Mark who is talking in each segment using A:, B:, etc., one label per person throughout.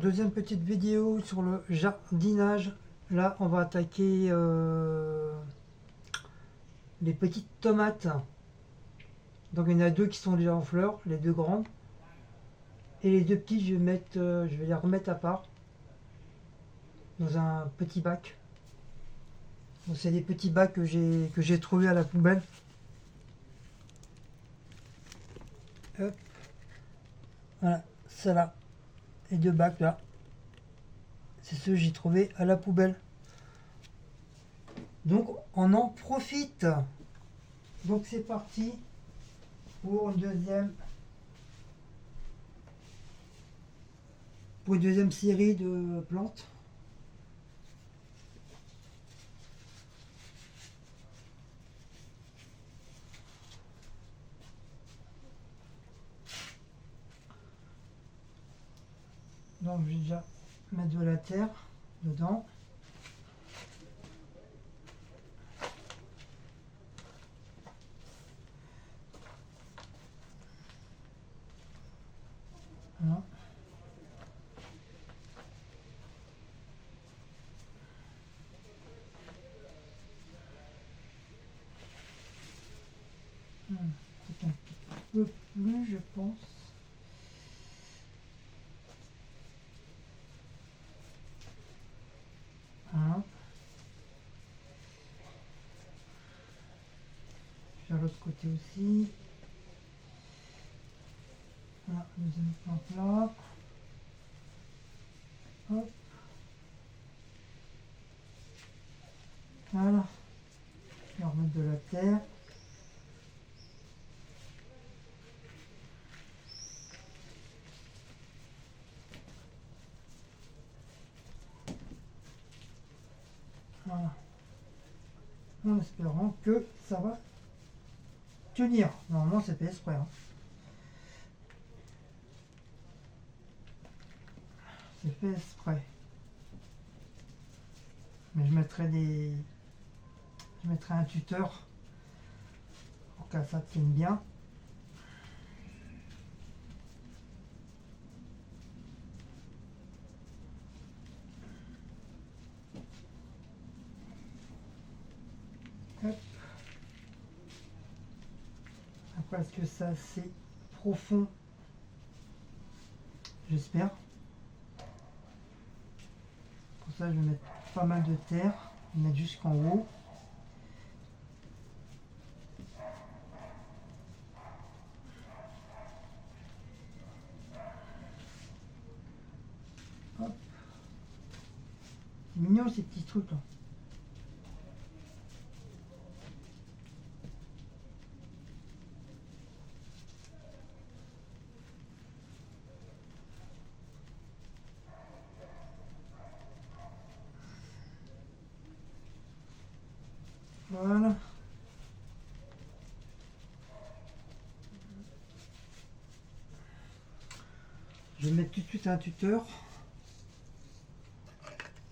A: deuxième petite vidéo sur le jardinage. Là, on va attaquer les petites tomates. Donc il y en a deux qui sont déjà en fleurs, les deux grandes. Et les deux petites, je vais les remettre à part dans un petit bac. Donc c'est des petits bacs que j'ai trouvés à la poubelle. Hop. Voilà, ça là. Les deux bacs là. C'est ceux que j'ai trouvés à la poubelle. Donc on en profite. Donc c'est parti pour une deuxième série de plantes. Donc je vais déjà mettre de la terre dedans. Voilà. C'est un petit peu plus, je pense. Voilà. Faire l'autre côté aussi. Voilà, deuxième plante là. Hop. Voilà. Je vais remettre de la terre. Voilà. En espérant que ça va tenir. Normalement c'est fait exprès. Hein. C'est fait exprès. Mais je mettrai un tuteur pour que ça tienne bien. Hop. Après, est-ce que c'est assez profond? J'espère. Pour ça, je vais mettre pas mal de terre. Je vais mettre jusqu'en haut. Hop. C'est mignon ces petits trucs là. Voilà. Je vais mettre tout de suite un tuteur.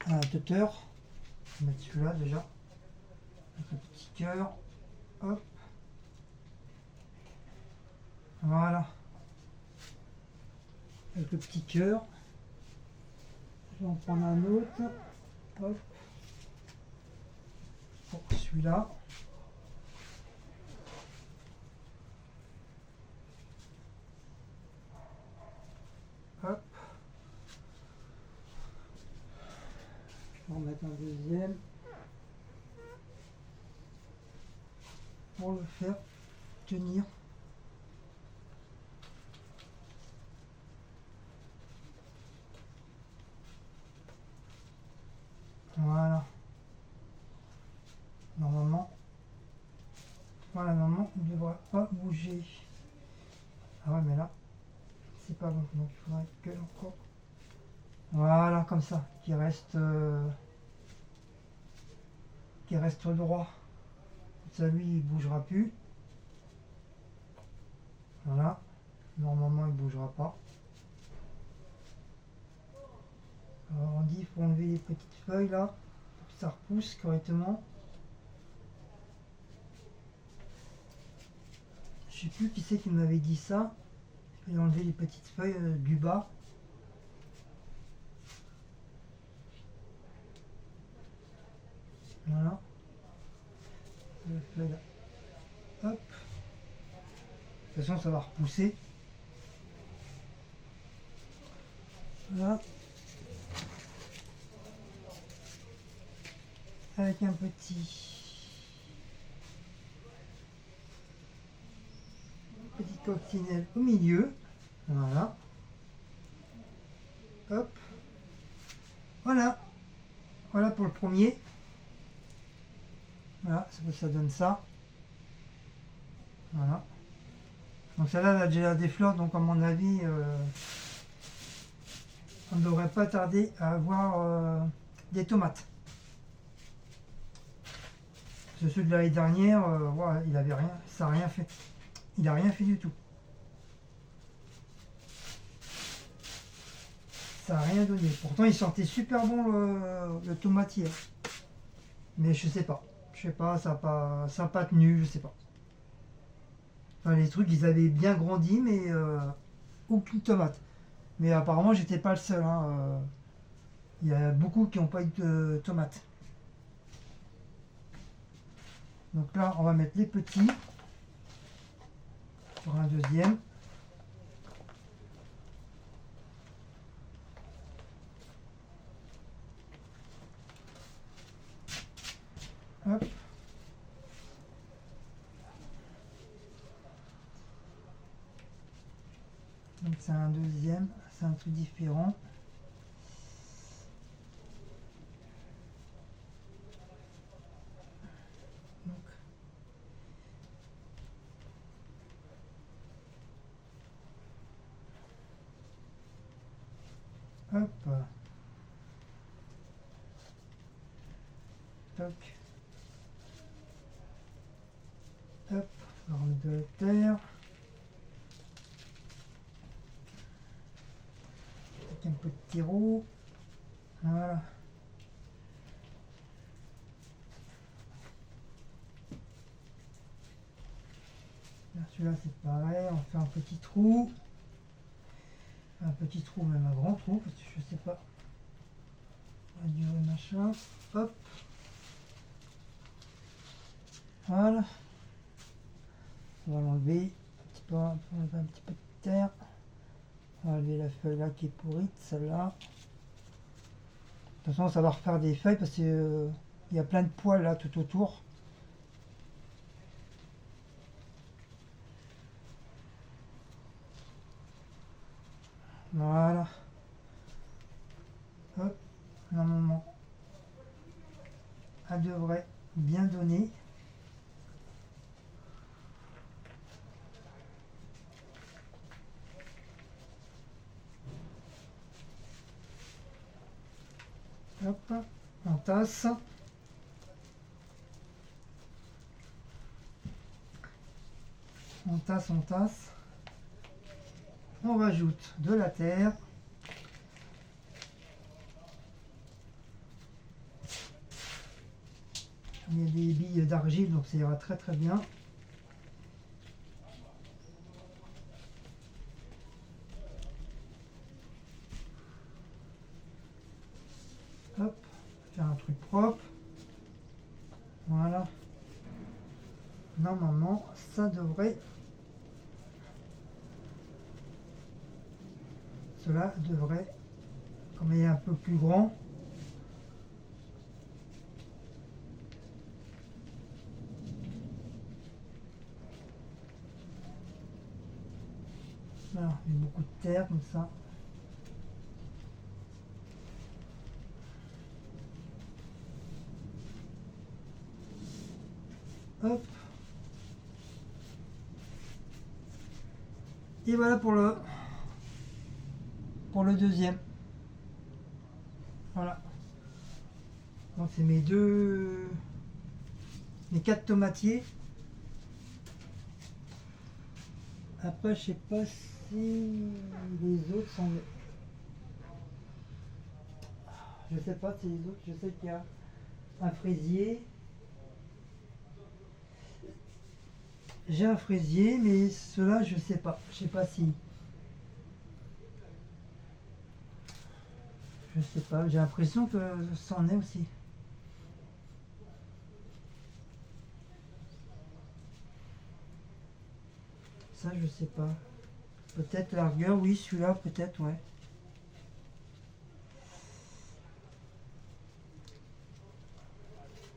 A: Un tuteur. Je vais mettre celui-là déjà. Avec un petit cœur. Hop. Voilà. Avec le petit cœur. Je vais en prendre un autre. Hop. Pour celui-là. Hop. Je vais en mettre un deuxième. Pour le faire tenir. Voilà. Normalement, il ne devrait pas bouger. Ah ouais, mais là, c'est pas bon. Donc il faudrait que encore. Voilà, comme ça, qui reste droit. Ça, lui, il bougera plus. Voilà. Normalement, il bougera pas. Alors, on dit qu'il faut enlever les petites feuilles là, pour que ça repousse correctement. Je sais plus qui c'est qui m'avait dit ça. Il fallait enlever les petites feuilles du bas. Voilà. Je le fais là. Hop. De toute façon, ça va repousser. Voilà. Avec un petite coccinelle au milieu. Voilà. Hop. Voilà. Voilà pour le premier. Voilà, ça donne ça. Voilà. Donc celle-là, elle a déjà des fleurs, donc à mon avis, on ne devrait pas tarder à avoir des tomates. Parce que ceux de l'année dernière, voilà, il avait rien, ça n'a rien fait. Il n'a rien fait du tout. Ça n'a rien donné. Pourtant, il sentait super bon le tomatier. Mais je sais pas. Je sais pas, ça a pas tenu, je sais pas. Enfin, les trucs, ils avaient bien grandi, mais aucune tomate. Mais apparemment, j'étais pas le seul, hein. Il y a beaucoup qui n'ont pas eu de tomates. Donc là, on va mettre les petits sur un deuxième. Hop. Donc c'est un deuxième, c'est un truc différent. Donc, hop. Toc. Hop. On va remettre de la terre. Avec un peu de terreau. Voilà. Celui-là c'est pareil, on fait un petit trou. Un petit trou, même un grand trou, parce que je sais pas. On va durer machin. Hop. Voilà. On va l'enlever un petit peu, on va enlever un petit peu de terre. On va enlever la feuille là qui est pourrite, celle-là. De toute façon, ça va refaire des feuilles parce que il y a plein de poils là tout autour. Voilà. Hop. Normalement, elle devrait bien donner. Hop. On tasse. On tasse, on tasse. On rajoute de la terre. Il y a des billes d'argile, donc ça ira très très bien. Hop, faire un truc propre. Voilà. Normalement, ça devrait... Cela devrait, comme il est un peu plus grand, voilà, il y a beaucoup de terre comme ça. Hop. Et voilà pour le deuxième. Voilà. Donc c'est mes quatre tomatiers. Après je sais pas si les autres sont... Je sais pas si les autres, je sais qu'il y a un fraisier. J'ai un fraisier, mais ceux-là, je sais pas. Je sais pas si... Je sais pas, j'ai l'impression que c'en est aussi. Ça, je sais pas. Peut-être largueur, oui, celui-là, peut-être, ouais.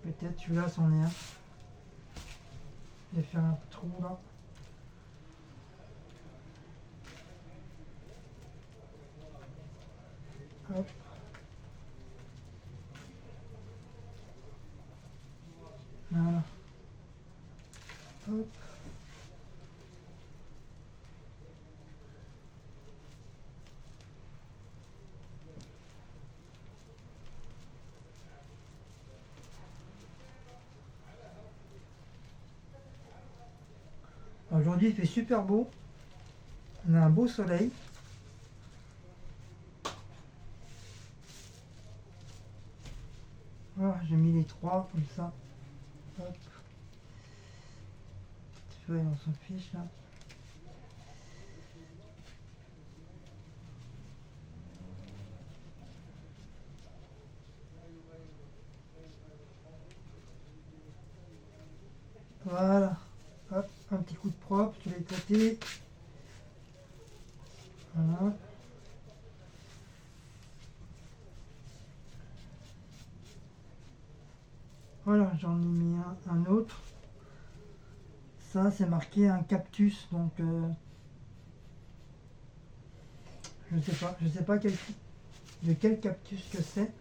A: Peut-être celui-là, c'en est un. Je vais faire un trou là. Hop. Voilà. Hop. Aujourd'hui, il fait super beau. On a un beau soleil. Voilà, j'ai mis les trois comme ça. Hop. Tu vois, on s'en fiche là. Voilà. Hop, un petit coup de propre sur les côtés. Voilà. Voilà, j'en ai mis un autre. Ça, c'est marqué un cactus, donc je sais pas de quel cactus que c'est.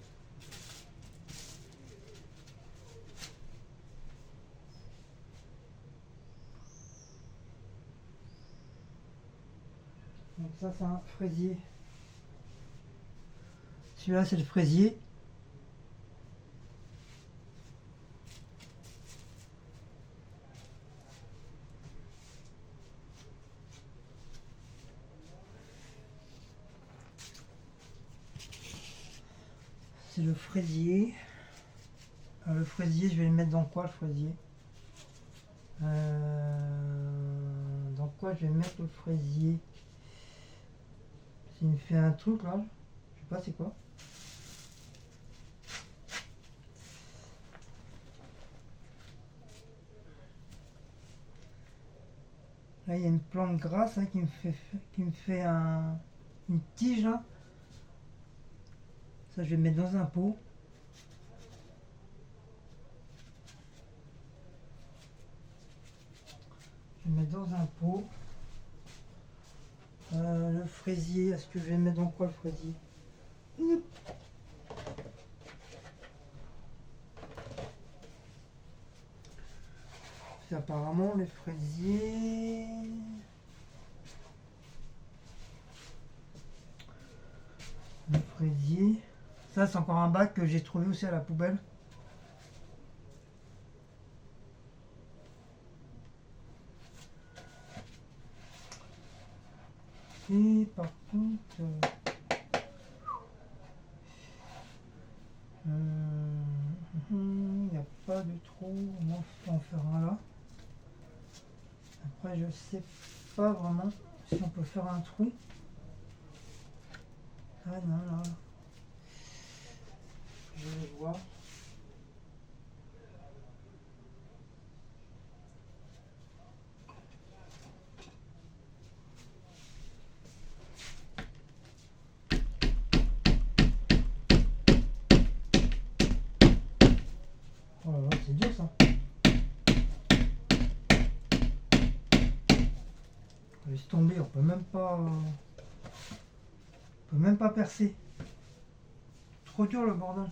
A: Donc ça, c'est un fraisier. Celui-là, c'est le fraisier. C'est le fraisier. Le fraisier, je vais le mettre dans quoi, le fraisier? Dans quoi je vais mettre le fraisier? S'il me fait un truc là, je sais pas c'est quoi. Là, il y a une plante grasse hein, qui me fait une tige là. Ça, je vais le mettre dans un pot. Je vais le mettre dans un pot. Le fraisier, est-ce que je vais le mettre dans quoi le fraisier? C'est apparemment les fraisiers. Le fraisier. Ça, c'est encore un bac que j'ai trouvé aussi à la poubelle. Et par contre, il n'y a pas de trou. On va en faire un là. Après, je sais pas vraiment si on peut faire un trou. Ah non, là. Je vais voir. Oh là là, c'est dur ça. Laisse tomber, on peut même pas percer. Trop dur le bordel.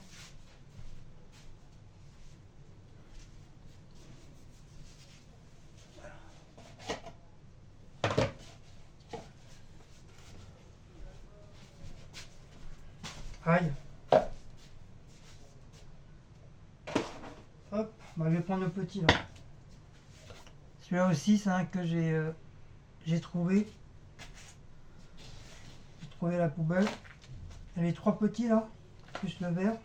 A: Aïe. Hop, bah, je vais prendre le petit là. Celui-là aussi, c'est un que j'ai trouvé. J'ai trouvé à la poubelle. Il y a les trois petits là, plus le vert.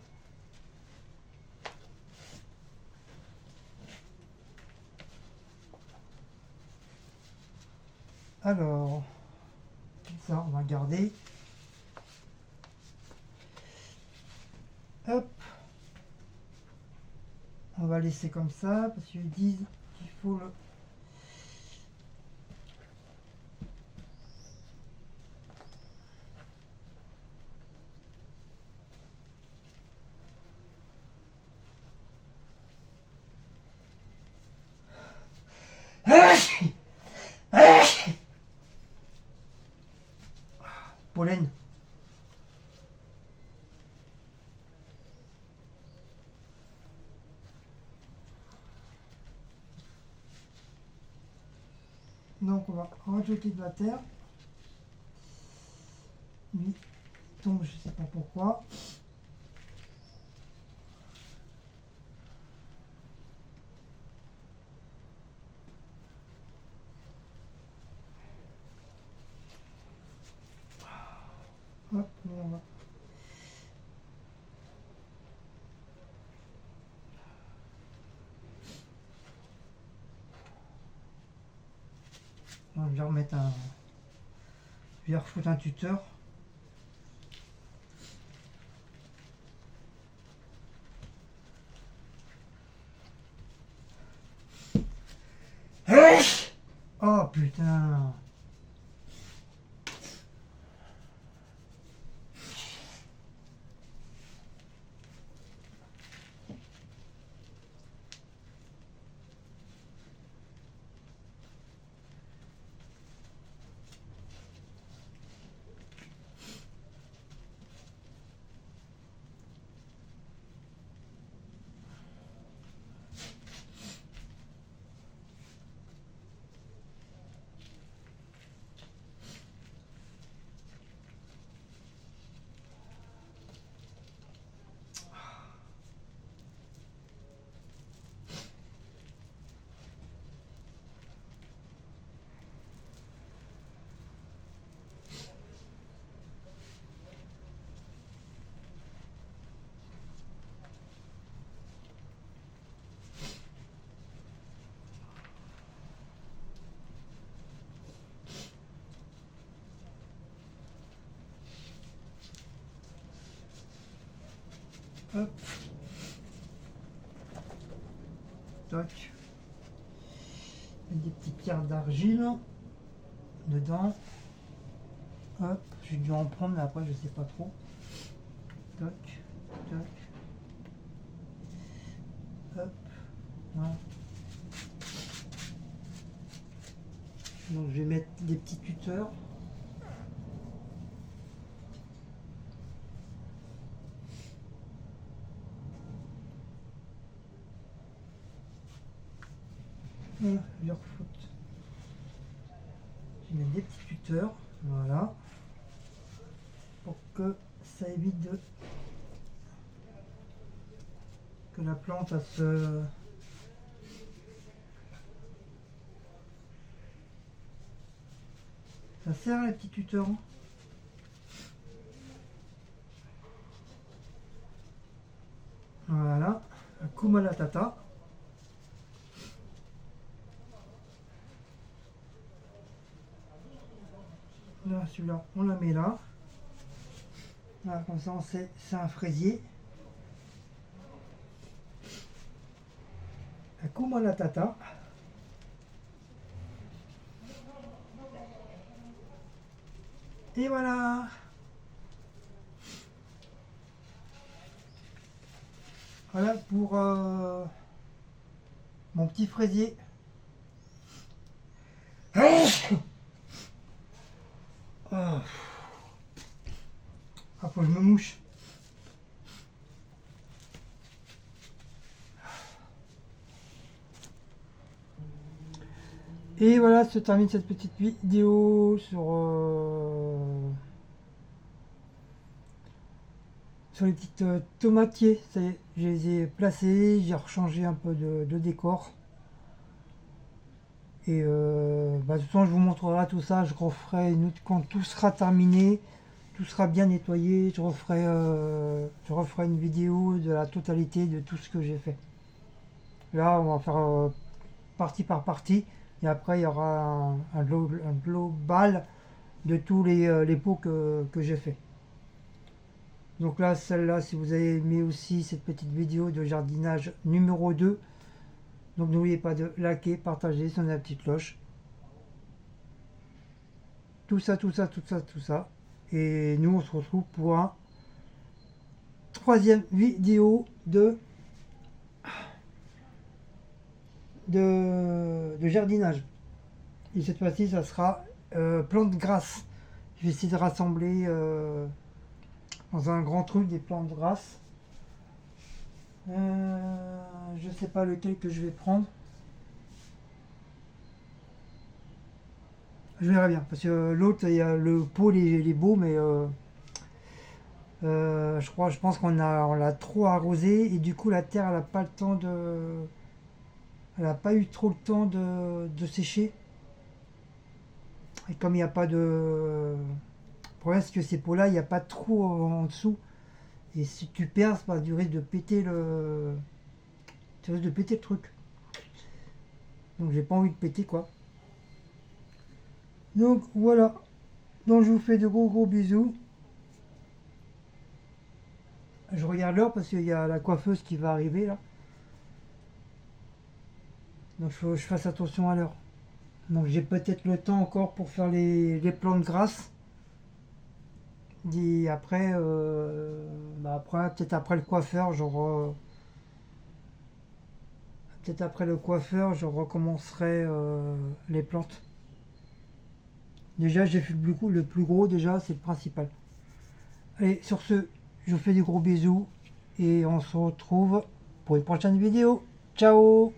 A: Alors, ça, on va garder. Hop. On va laisser comme ça parce qu'ils disent qu'il faut Donc on va rajouter de la terre. Lui il tombe, je sais pas pourquoi. Hop, on va. Je vais remettre un. Je vais refoutre un tuteur. Oh putain. Hop. Toc. Des petites pierres d'argile dedans. Hop. J'ai dû en prendre, mais après je sais pas trop. Toc. Toc. Hop. Voilà. Donc je vais mettre des petits tuteurs. Voilà, je vais refoutre. Je vais mettre des petits tuteurs, voilà, pour que ça évite de que la plante elle se ça sert les petits tuteurs. Hein. Voilà, Akuma Matata. Là, celui-là, on la met là. Là, comme ça, on sait, c'est un fraisier. Akuma Matata. Et voilà. Voilà pour mon petit fraisier. Ah, faut que je me mouche. Et voilà, se termine cette petite vidéo sur les petites tomatiers. Ça y est, je les ai placés, j'ai rechangé un peu de décor. Et de toute façon, je vous montrerai tout ça. Je referai quand tout sera terminé, tout sera bien nettoyé. Je referai une vidéo de la totalité de tout ce que j'ai fait. Là, on va faire partie par partie. Et après, il y aura un global de tous les pots que j'ai fait. Donc là, celle-là, si vous avez aimé aussi cette petite vidéo de jardinage numéro 2, donc n'oubliez pas de liker, partager, sonner la petite cloche. Tout ça, tout ça, tout ça, tout ça. Et nous, on se retrouve pour un troisième vidéo de jardinage. Et cette fois-ci, ça sera plantes grasses. Je vais essayer de rassembler dans un grand truc des plantes grasses. Je sais pas lequel que je vais prendre. Je verrai bien. Parce que l'autre, il y a le pot, il est beau, mais je pense on l'a trop arrosé et du coup la terre elle a pas le temps elle a pas eu trop le temps de sécher. Et comme il n'y a pas de, le problème c'est que ces pots là il n'y a pas de trou en dessous et si tu perces, bah, tu risques de péter le truc. Donc j'ai pas envie de péter quoi. Donc voilà. Donc je vous fais de gros bisous. Je regarde l'heure parce qu'il y a la coiffeuse qui va arriver là. Donc il faut que je fasse attention à l'heure. Donc j'ai peut-être le temps encore pour faire les plantes grasses. Et après, peut-être après le coiffeur, peut-être après le coiffeur, je recommencerai les plantes. Déjà, j'ai fait le plus gros, déjà, c'est le principal. Allez, sur ce, je vous fais des gros bisous et on se retrouve pour une prochaine vidéo. Ciao!